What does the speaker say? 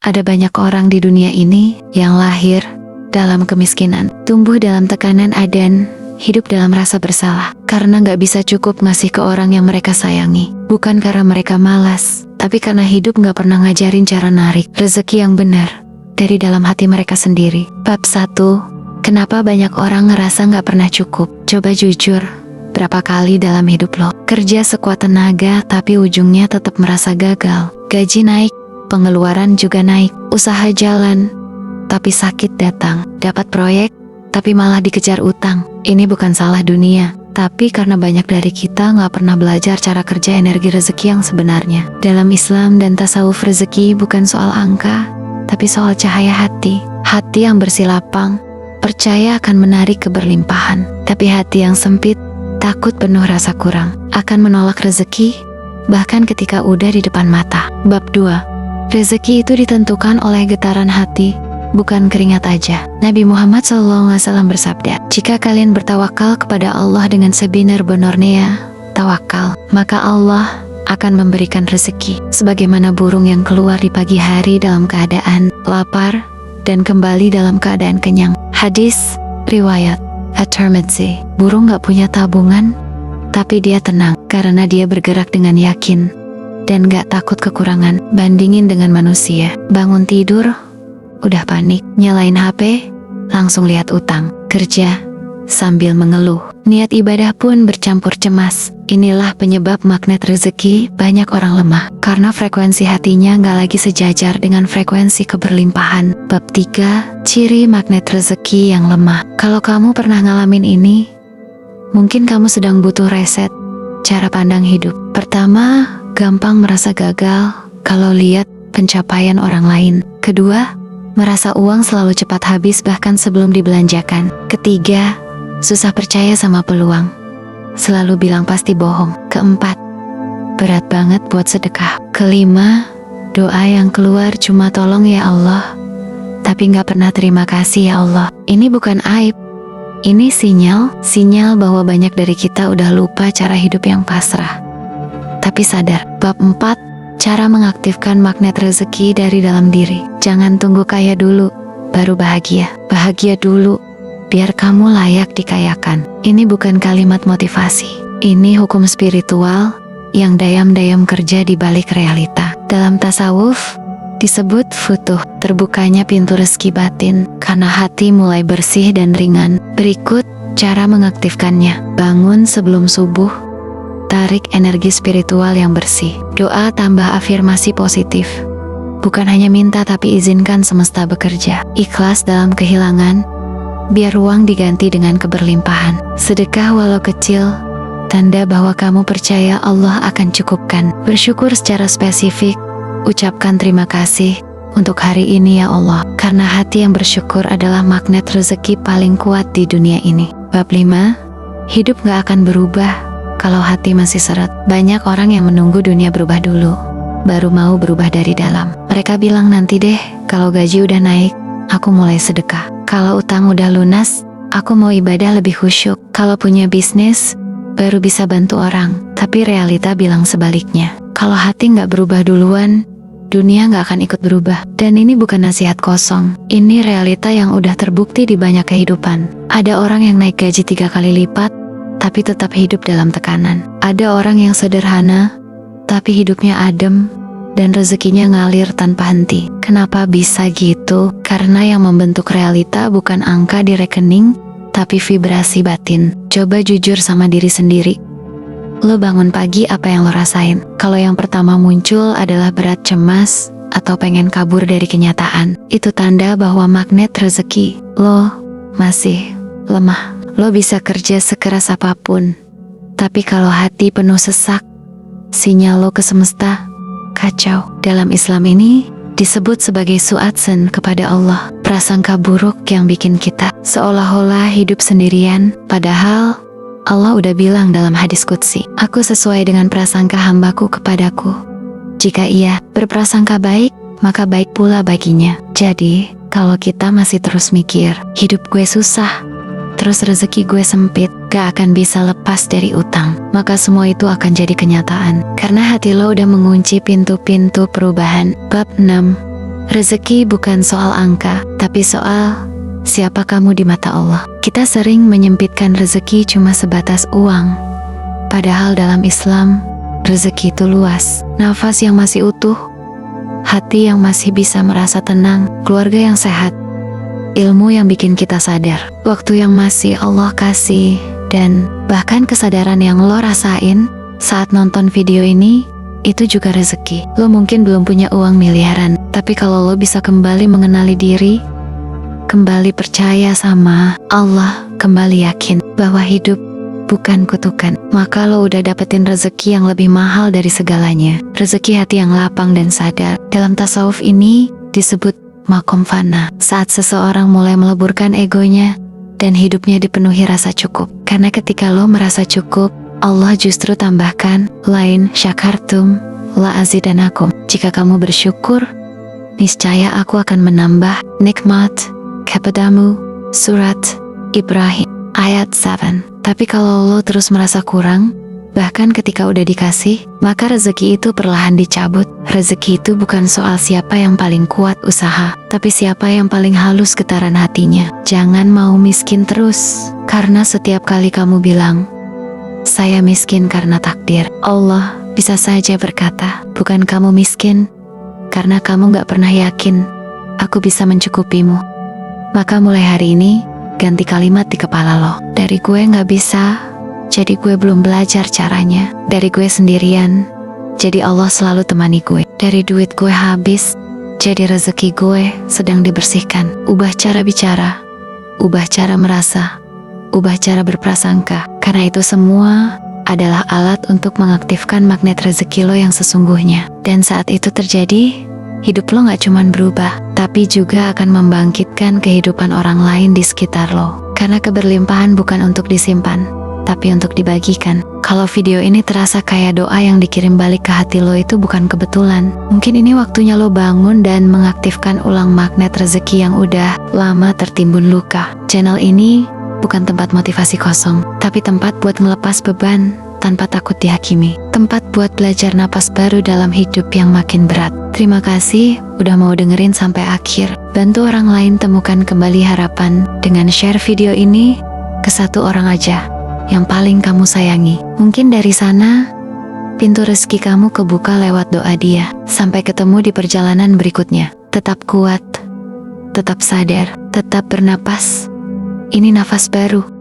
Ada banyak orang di dunia ini yang lahir dalam kemiskinan, tumbuh dalam tekanan dan hidup dalam rasa bersalah karena gak bisa cukup ngasih ke orang yang mereka sayangi. Bukan karena mereka malas, tapi karena hidup gak pernah ngajarin cara narik rezeki yang benar dari dalam hati mereka sendiri. Bab 1. Kenapa banyak orang ngerasa gak pernah cukup? Coba jujur, berapa kali dalam hidup lo kerja sekuat tenaga tapi ujungnya tetap merasa gagal? Gaji naik, pengeluaran juga naik, usaha jalan, tapi sakit datang. Dapat proyek, tapi malah dikejar utang. Ini bukan salah dunia, tapi karena banyak dari kita gak pernah belajar cara kerja energi rezeki yang sebenarnya. Dalam Islam dan tasawuf, rezeki bukan soal angka, tapi soal cahaya hati. Hati yang bersih lapang, percaya akan menarik keberlimpahan. Tapi hati yang sempit, takut penuh rasa kurang, akan menolak rezeki, bahkan ketika udah di depan mata. Bab 2. Rezeki itu ditentukan oleh getaran hati, bukan keringat aja. Nabi Muhammad SAW bersabda, jika kalian bertawakal kepada Allah dengan sebenar-benarnya tawakal, maka Allah akan memberikan rezeki sebagaimana burung yang keluar di pagi hari dalam keadaan lapar dan kembali dalam keadaan kenyang. Hadis riwayat At-Tirmidzi. Burung gak punya tabungan, tapi dia tenang karena dia bergerak dengan yakin dan gak takut kekurangan. Bandingin dengan manusia, bangun tidur udah panik, nyalain HP langsung lihat utang, kerja sambil mengeluh, niat ibadah pun bercampur cemas. Inilah penyebab magnet rezeki banyak orang lemah, karena frekuensi hatinya gak lagi sejajar dengan frekuensi keberlimpahan. Bab 3. Ciri magnet rezeki yang lemah. Kalau kamu pernah ngalamin ini, mungkin kamu sedang butuh reset cara pandang hidup. Pertama, gampang merasa gagal kalau lihat pencapaian orang lain. Kedua, merasa uang selalu cepat habis bahkan sebelum dibelanjakan. Ketiga, susah percaya sama peluang, selalu bilang pasti bohong. Keempat, berat banget buat sedekah. Kelima, doa yang keluar cuma tolong ya Allah, tapi gak pernah terima kasih ya Allah. Ini bukan aib, ini sinyal bahwa banyak dari kita udah lupa cara hidup yang pasrah tapi sadar. Bab 4. Cara mengaktifkan magnet rezeki dari dalam diri. Jangan tunggu kaya dulu baru bahagia. Bahagia dulu biar kamu layak dikayakan. Ini bukan kalimat motivasi, ini hukum spiritual yang dayam-dayam kerja di balik realita. Dalam tasawuf disebut futuh, terbukanya pintu rezeki batin karena hati mulai bersih dan ringan. Berikut cara mengaktifkannya. Bangun sebelum subuh, tarik energi spiritual yang bersih. Doa tambah afirmasi positif. Bukan hanya minta tapi izinkan semesta bekerja. Ikhlas dalam kehilangan, biar uang diganti dengan keberlimpahan. Sedekah walau kecil, tanda bahwa kamu percaya Allah akan cukupkan. Bersyukur secara spesifik, ucapkan terima kasih untuk hari ini ya Allah, karena hati yang bersyukur adalah magnet rezeki paling kuat di dunia ini. Bab 5. Hidup gak akan berubah kalau hati masih seret. Banyak orang yang menunggu dunia berubah dulu, baru mau berubah dari dalam. Mereka bilang nanti deh, kalau gaji udah naik, aku mulai sedekah. Kalau utang udah lunas, aku mau ibadah lebih khusyuk. Kalau punya bisnis, baru bisa bantu orang. Tapi realita bilang sebaliknya. Kalau hati gak berubah duluan, dunia gak akan ikut berubah. Dan ini bukan nasihat kosong, ini realita yang udah terbukti di banyak kehidupan. Ada orang yang naik gaji 3 kali lipat, tapi tetap hidup dalam tekanan. Ada orang yang sederhana, tapi hidupnya adem, dan rezekinya ngalir tanpa henti. Kenapa bisa gitu? Karena yang membentuk realita bukan angka di rekening, tapi vibrasi batin. Coba jujur sama diri sendiri. Lo bangun pagi, apa yang lo rasain? Kalau yang pertama muncul adalah berat, cemas, atau pengen kabur dari kenyataan, itu tanda bahwa magnet rezeki lo masih lemah. Lo bisa kerja sekeras apapun, tapi kalau hati penuh sesak, sinyal lo ke semesta kacau. Dalam Islam ini disebut sebagai su'adzan kepada Allah, prasangka buruk yang bikin kita seolah-olah hidup sendirian, padahal Allah udah bilang dalam hadis qudsi, aku sesuai dengan prasangka hambaku kepadaku. Jika ia berprasangka baik, maka baik pula baginya. Jadi, kalau kita masih terus mikir, hidup gue susah, terus rezeki gue sempit, gak akan bisa lepas dari utang, maka semua itu akan jadi kenyataan. Karena hati lo udah mengunci pintu-pintu perubahan. Bab 6. Rezeki bukan soal angka, tapi soal siapa kamu di mata Allah. Kita sering menyempitkan rezeki cuma sebatas uang. Padahal dalam Islam, rezeki itu luas. Nafas yang masih utuh, hati yang masih bisa merasa tenang, keluarga yang sehat, ilmu yang bikin kita sadar, waktu yang masih Allah kasih, dan bahkan kesadaran yang lo rasain saat nonton video ini, itu juga rezeki. Lo mungkin belum punya uang miliaran, tapi kalau lo bisa kembali mengenali diri, kembali percaya sama Allah, kembali yakin bahwa hidup bukan kutukan, maka lo udah dapetin rezeki yang lebih mahal dari segalanya. Rezeki hati yang lapang dan sadar. Dalam tasawuf ini disebut makom fana, saat seseorang mulai meleburkan egonya dan hidupnya dipenuhi rasa cukup. Karena ketika lo merasa cukup, Allah justru tambahkan, lain syakartum la azidanakum. Jika kamu bersyukur, niscaya aku akan menambah nikmat kepadamu. Surat Ibrahim ayat 7. Tapi kalau lo terus merasa kurang, bahkan ketika udah dikasih, maka rezeki itu perlahan dicabut. Rezeki itu bukan soal siapa yang paling kuat usaha, tapi siapa yang paling halus getaran hatinya. Jangan mau miskin terus, karena setiap kali kamu bilang, saya miskin karena takdir, Allah bisa saja berkata, bukan kamu miskin, karena kamu gak pernah yakin aku bisa mencukupimu. Maka mulai hari ini, ganti kalimat di kepala lo. Dari gue gak bisa, jadi gue belum belajar caranya. Dari gue sendirian, jadi Allah selalu temani gue. Dari duit gue habis, jadi rezeki gue sedang dibersihkan. Ubah cara bicara, ubah cara merasa, ubah cara berprasangka. Karena itu semua adalah alat untuk mengaktifkan magnet rezeki lo yang sesungguhnya. Dan saat itu terjadi, hidup lo gak cuman berubah, tapi juga akan membangkitkan kehidupan orang lain di sekitar lo. Karena keberlimpahan bukan untuk disimpan, tapi untuk dibagikan. Kalau video ini terasa kayak doa yang dikirim balik ke hati lo, itu bukan kebetulan. Mungkin ini waktunya lo bangun dan mengaktifkan ulang magnet rezeki yang udah lama tertimbun luka. Channel ini bukan tempat motivasi kosong, tapi tempat buat melepas beban tanpa takut dihakimi. Tempat buat belajar napas baru dalam hidup yang makin berat. Terima kasih udah mau dengerin sampai akhir. Bantu orang lain temukan kembali harapan dengan share video ini ke satu orang aja yang paling kamu sayangi. Mungkin dari sana pintu rezeki kamu kebuka lewat doa dia. Sampai ketemu di perjalanan berikutnya. Tetap kuat, tetap sadar, tetap bernapas. Ini nafas baru